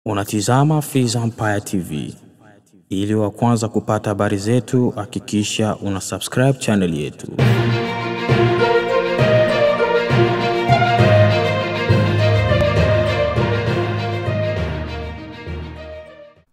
Unatizama Fizi Empire TV. Ili wa kwanza kupata habari zetu, hakikisha una subscribe channel yetu.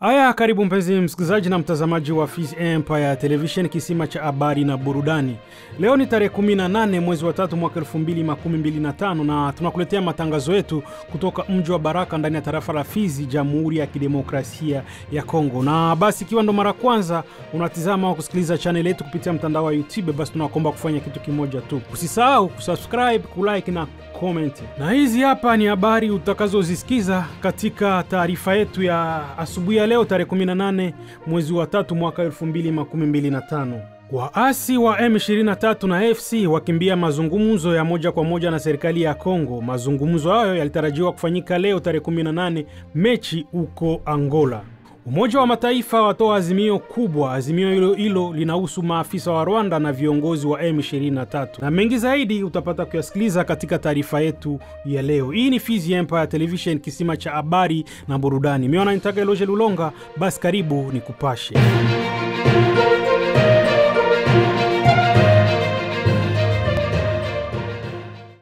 Aya, karibu mpenzi msikilizaji na mtazamaji wa Fizi Empire Television, kisima cha habari na burudani. Leo ni tarehe 18 mwezi wa 3 mwaka 2025 na tunakuletea matangazo yetu kutoka mji wa Baraka ndani ya tarafa la Fizi, Jamhuri ya Kidemokrasia ya Kongo. Na basi ikiwa ndo mara kwanza unatizama au kusikiliza channel yetu kupitia mtandao wa YouTube, basi tunakuomba kufanya kitu kimoja tu. Usisahau kusubscribe, kulike na comment. Na hizi hapa ni habari utakazozisikiza katika taarifa yetu ya asubuhi ya leo tarehe 18 mwezi wa 3 mwaka 2025. Waasi wa M23 na AFC wakimbia mazungumzo ya moja kwa moja na serikali ya Kongo. Mazungumzo hayo yalitarajiwa kufanyika leo tarehe 18 Mechi huko Angola. Umoja wa Mataifa watoa azimio kubwa. Azimio hilo linahusu maafisa wa Rwanda na viongozi wa M23. Na mengi zaidi utapata kuyasikiliza katika taarifa yetu ya leo. Hii ni Fizi Empire Television, kisima cha habari na burudani. Mimi nitaka Eloge Lulonga, basi karibu nikupashe.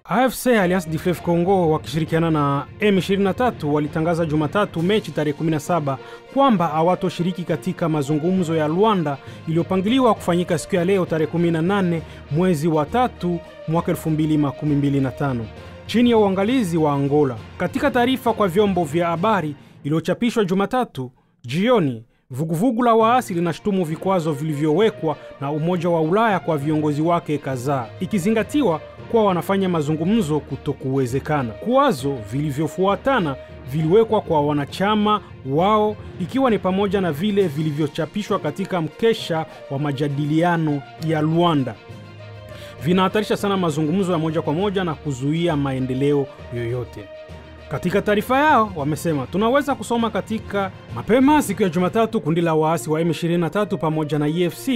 AFC Alliance du Fleuve Congo wakishirikiana na M23 walitangaza Jumatatu Mechi tarehe 17 kwamba hawatoshiriki katika mazungumzo ya Luanda iliyopangiliwa kufanyika siku ya leo tarehe 18 mwezi wa 3 mwaka 2025 chini ya uangalizi wa Angola. Katika taarifa kwa vyombo vya habari iliyochapishwa Jumatatu jioni, vuguvugu la waasi linashutumu vikwazo vilivyowekwa na Umoja wa Ulaya kwa viongozi wake kadhaa, ikizingatiwa kuwa wanafanya mazungumzo kutokuwezekana. Vikwazo vilivyofuatana viliwekwa kwa wanachama wao, ikiwa ni pamoja na vile vilivyochapishwa katika mkesha wa majadiliano ya Luanda. Vinahatarisha sana mazungumzo ya moja kwa moja na kuzuia maendeleo yoyote. Katika taarifa yao wamesema, tunaweza kusoma katika mapema siku ya Jumatatu, kundi la waasi wa M23 pamoja na EFC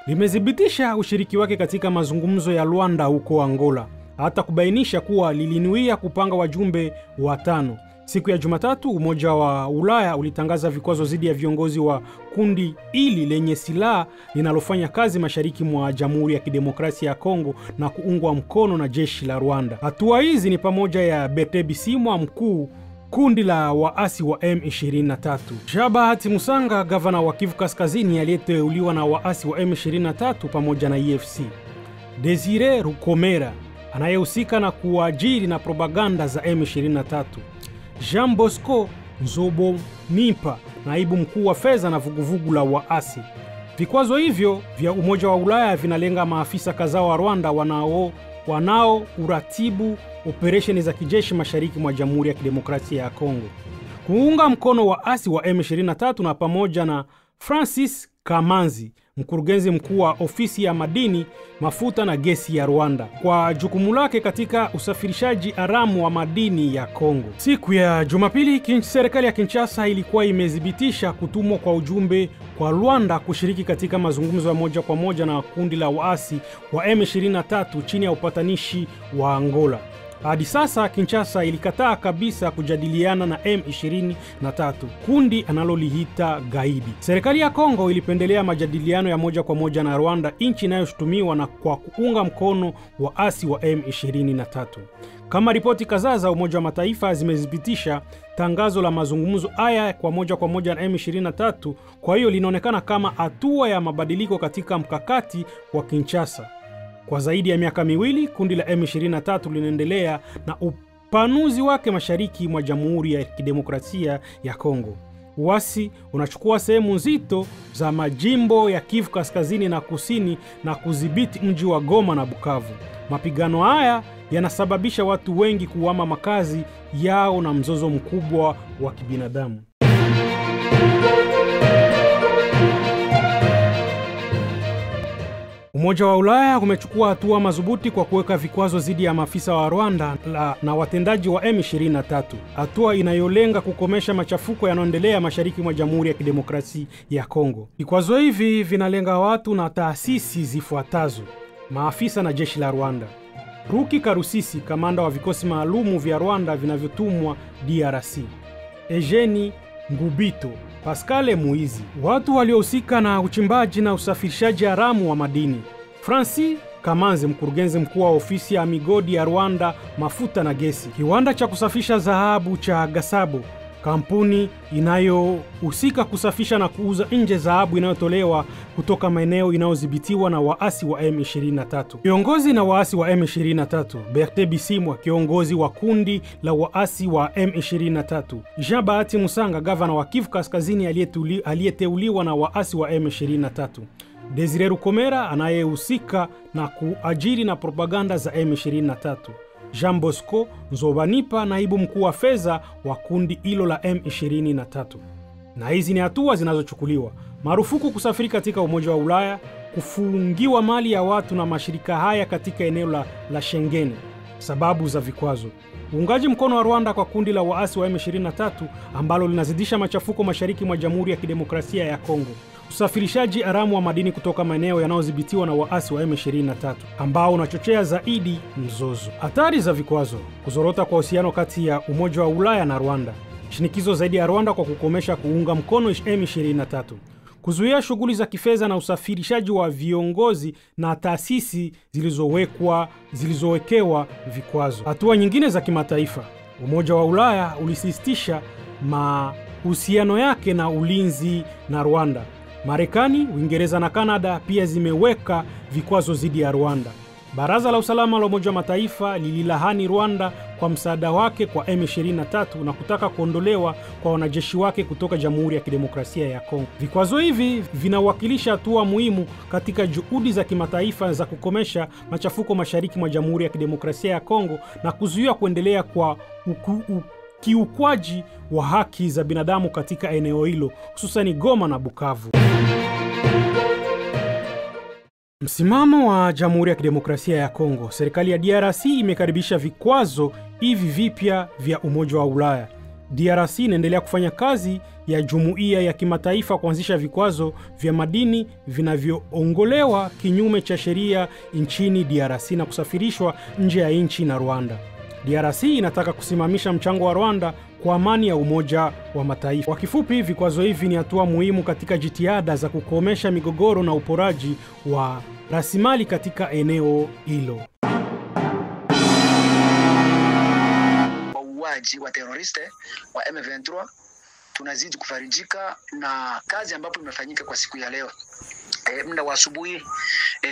limedhibitisha ushiriki wake katika mazungumzo ya Luanda huko Angola, hata kubainisha kuwa lilinuia kupanga wajumbe watano. Siku ya Jumatatu, Umoja wa Ulaya ulitangaza vikwazo dhidi ya viongozi wa kundi ili lenye silaha linalofanya kazi mashariki mwa Jamhuri ya Kidemokrasia ya Kongo na kuungwa mkono na jeshi la Rwanda. Hatua hizi ni pamoja ya Bertrand Bisimwa, mkuu kundi la waasi wa M23. Jabahati Musanga, gavana wa Kivu Kaskazini aliyeteuliwa na waasi wa M23 pamoja na EFC. Desire Rukomera anayehusika na kuajiri na propaganda za M23. Jean Bosco Nzobo Nipa, naibu mkuu wa fedha na vuguvugu la waasi. Vikwazo hivyo vya Umoja wa Ulaya vinalenga maafisa kadhaa wa Rwanda wanao uratibu operesheni za kijeshi mashariki mwa Jamhuri ya Kidemokrasia ya Kongo, kuunga mkono waasi wa M23 na pamoja na Francis Kamanzi, mkurugenzi mkuu wa ofisi ya madini, mafuta na gesi ya Rwanda, kwa jukumu lake katika usafirishaji haramu wa madini ya Kongo. Siku ya Jumapili, serikali ya Kinshasa ilikuwa imedhibitisha kutumwa kwa ujumbe kwa Rwanda kushiriki katika mazungumzo ya moja kwa moja na kundi la waasi wa M23 chini ya upatanishi wa Angola. Hadi sasa Kinshasa ilikataa kabisa kujadiliana na M23, kundi analoliita gaidi. Serikali ya Kongo ilipendelea majadiliano ya moja kwa moja na Rwanda, nchi inayoshutumiwa na kwa kuunga mkono waasi wa M23. Kama ripoti kadhaa za Umoja wa Mataifa zimedhibitisha tangazo la mazungumzo haya kwa moja na M23, kwa hiyo linaonekana kama hatua ya mabadiliko katika mkakati wa Kinshasa. Kwa zaidi ya miaka miwili, kundi la M23 linaendelea na upanuzi wake mashariki mwa Jamhuri ya Kidemokrasia ya Kongo. Uasi unachukua sehemu nzito za majimbo ya Kivu Kaskazini na Kusini na kudhibiti mji wa Goma na Bukavu. Mapigano haya yanasababisha watu wengi kuhama makazi yao na mzozo mkubwa wa kibinadamu. Umoja wa Ulaya umechukua hatua madhubuti kwa kuweka vikwazo dhidi ya maafisa wa Rwanda na watendaji wa M23, hatua inayolenga kukomesha machafuko yanayoendelea mashariki mwa Jamhuri ya Kidemokrasia ya Kongo. Vikwazo hivi vinalenga watu na taasisi zifuatazo: maafisa na jeshi la Rwanda. Ruki Karusisi, kamanda wa vikosi maalumu vya Rwanda vinavyotumwa DRC. Eugenie Ngubito, Pascal Muizi. Watu waliohusika na uchimbaji na usafirishaji haramu wa madini: Francis Kamanzi, mkurugenzi mkuu wa ofisi ya migodi ya Rwanda, mafuta na gesi. Kiwanda cha kusafisha dhahabu cha Gasabo, kampuni inayohusika kusafisha na kuuza nje dhahabu inayotolewa kutoka maeneo inayodhibitiwa na waasi wa M23. Kiongozi na waasi wa M23: Bertin Bisimwa, kiongozi wa kundi la waasi wa M23. Jean Bahati Musanga, gavana wa Kivu Kaskazini aliyeteuliwa na waasi wa M23. Desire Rukomera, anayehusika na kuajiri na propaganda za M23. Jean Bosco Nzobanipa, naibu mkuu wa fedha wa kundi hilo la M23. Na hizi ni hatua zinazochukuliwa: marufuku kusafiri katika Umoja wa Ulaya, kufungiwa mali ya watu na mashirika haya katika eneo la Schengen. Sababu za vikwazo: uungaji mkono wa Rwanda kwa kundi la waasi wa M23 ambalo linazidisha machafuko mashariki mwa Jamhuri ya Kidemokrasia ya Kongo. Usafirishaji haramu wa madini kutoka maeneo yanayodhibitiwa na waasi wa M23 ambao unachochea zaidi mzozo. Hatari za vikwazo: kuzorota kwa uhusiano kati ya Umoja wa Ulaya na Rwanda, shinikizo zaidi ya Rwanda kwa kukomesha kuunga mkono M23, kuzuia shughuli za kifedha na usafirishaji wa viongozi na taasisi zilizowekewa vikwazo. Hatua nyingine za kimataifa: Umoja wa Ulaya ulisisitiza mahusiano yake na ulinzi na Rwanda. Marekani, Uingereza na Kanada pia zimeweka vikwazo dhidi ya Rwanda. Baraza la Usalama la Umoja wa Mataifa lililahani Rwanda kwa msaada wake kwa M23 na kutaka kuondolewa kwa wanajeshi wake kutoka Jamhuri ya Kidemokrasia ya Kongo. Vikwazo hivi vinawakilisha hatua muhimu katika juhudi za kimataifa za kukomesha machafuko mashariki mwa Jamhuri ya Kidemokrasia ya Kongo na kuzuia kuendelea kwa kiukwaji wa haki za binadamu katika eneo hilo, hususan Goma na Bukavu. Msimamo wa Jamhuri ya Kidemokrasia ya Kongo: serikali ya DRC imekaribisha vikwazo hivi vipya vya Umoja wa Ulaya. DRC inaendelea kufanya kazi ya jumuiya ya kimataifa kuanzisha vikwazo vya madini vinavyoongolewa kinyume cha sheria nchini DRC na kusafirishwa nje ya nchi na Rwanda. DRC inataka kusimamisha mchango wa Rwanda kwa amani ya Umoja wa Mataifa. Kwa kifupi, vikwazo hivi ni hatua muhimu katika jitihada za kukomesha migogoro na uporaji wa rasilimali katika eneo hilo. Wauaji wa teroriste wa M23 tunazidi kufarijika na kazi ambapo imefanyika kwa siku ya leo. Muda wa asubuhi,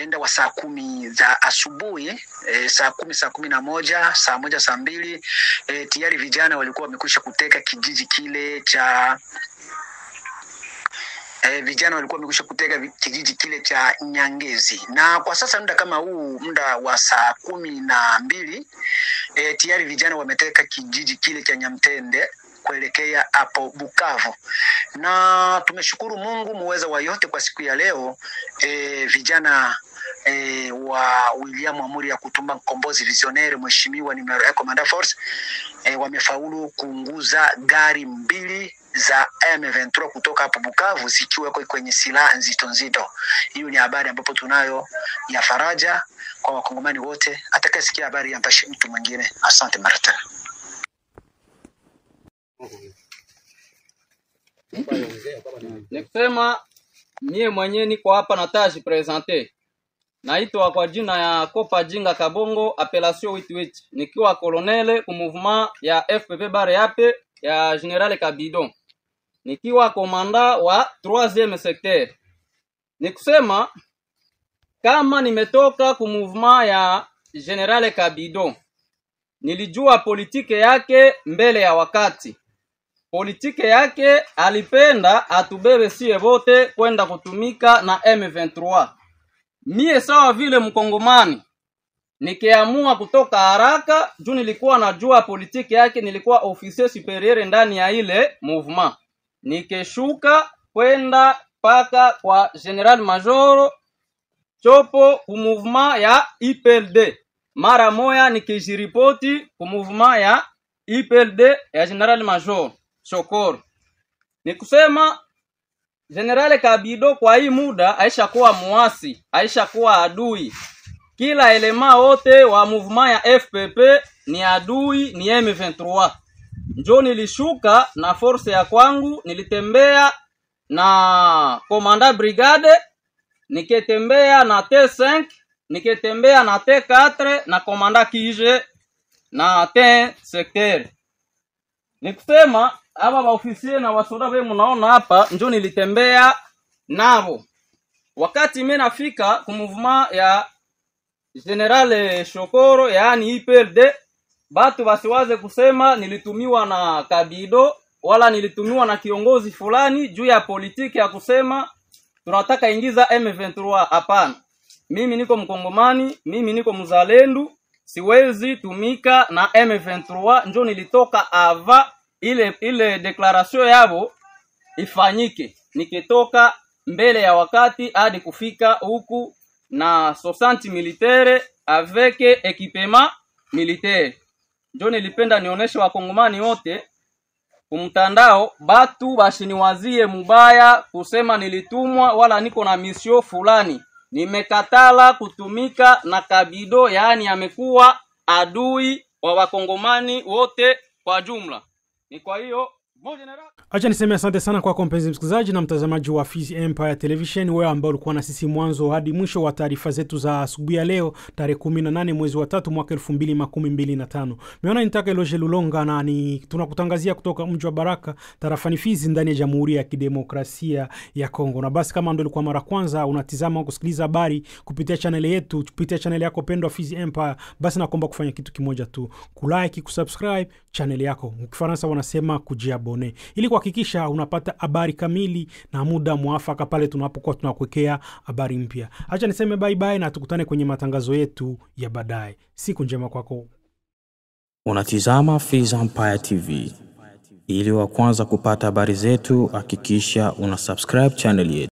muda wa saa 10 za asubuhi, saa 10, saa 11, saa 1, saa 2, tayari vijana walikuwa wamekwisha kuteka kijiji kile cha Nyangezi. Na kwa sasa muda kama huu, muda wa saa 12, tayari vijana wameteka kijiji kile cha Nyamtende kuelekea hapo Bukavu. Na tumeshukuru Mungu muweza wa yote kwa siku ya leo, vijana wa William Amuri ya Kutumba Mkombozi Visionnaire, mheshimiwa numero 1 Commander Force, wamefaulu kuunguza gari 2 za M23 kutoka hapo Bukavu zikiwa kwenye silaha nzito. Hiyo ni habari ambapo tunayo ya faraja kwa wakongomani wote. Atakayesikia habari yampashe mtu mwingine. Asante Martin. Nikusema mie mwenyewe niko hapa nataji presente. Naitwa kwa jina ya Kopa Jinga Kabongo, appellation 88. Nikiwa colonel ku mouvement ya FPP bare yape ya General Kabidon. Nikiwa komanda wa 3e secteur. Nikusema kama nimetoka ku mouvement ya General Kabidon, nilijua politike yake mbele ya wakati. Politike yake alipenda atubebe sie vote kwenda kutumika na M23. Mie sawa vile mkongomani nikiamua kutoka haraka juu nilikuwa najua politike yake, nilikuwa officier superieur ndani ya ile mouvement. Nikeshuka kwenda paka kwa General Major Chopo ku mouvement ya IPLD. Mara moya nikijiripoti ku mouvement ya IPLD ya General Major Shokoro. Nikusema General Kabido kwa hii muda aisha kuwa muasi, aisha kuwa adui. Kila elema wote wa mouvement ya FPP ni adui, ni M23. njo nilishuka na force ya kwangu, nilitembea na komanda brigade, niketembea na T5, niketembea na T4 na komanda kije na T secteur. Nikusema aba maofisia na wasoda wewe mnaona hapa njo nilitembea nabo. Wakati mimi nafika ku movement ya General Shokoro yaani IPLD, batu basiwaze kusema nilitumiwa na Kabido wala nilitumiwa na kiongozi fulani juu ya politiki ya kusema tunataka ingiza M23. Hapana. Mimi niko Mkongomani, mimi niko mzalendo, siwezi tumika na M23. Njo nilitoka ava ile declaration yabo ifanyike. Nikitoka mbele ya wakati hadi kufika huku na 60 militaire avec equipement militaire. Njo nilipenda nionyeshe wakongomani wote kumtandao, batu bashiniwazie mubaya kusema nilitumwa wala niko na misio fulani. Nimekatala kutumika na Kabido, yaani amekuwa adui wa wakongomani wote kwa jumla. Ni kwa hiyo acha niseme asante sana kwa mpenzi msikilizaji na mtazamaji wa Fizi Empire Television, wewe ambao ulikuwa na sisi mwanzo hadi mwisho wa taarifa zetu za asubuhi ya leo tarehe 18 mwezi wa 3 mwaka 2025. Meona nitaka Eloge Lulonga na tunakutangazia kutoka mji wa Baraka tarafani Fizi ndani ya Jamhuri ya Kidemokrasia ya Kongo. Na basi kama ndio ilikuwa mara kwanza unatizama au kusikiliza habari kupitia channel yetu, kupitia channel yako pendwa Fizi Empire, basi naomba kufanya kitu kimoja tu, kulike, kusubscribe channel yako. Mkifaransa wanasema kujiabone, ili kuhakikisha unapata habari kamili na muda mwafaka pale tunapokuwa tunakuwekea habari mpya. Acha niseme bye bye na tukutane kwenye matangazo yetu ya baadaye. Siku njema kwako. Unatizama Fizi Empire TV. Ili wa kwanza kupata habari zetu, hakikisha una subscribe channel yetu.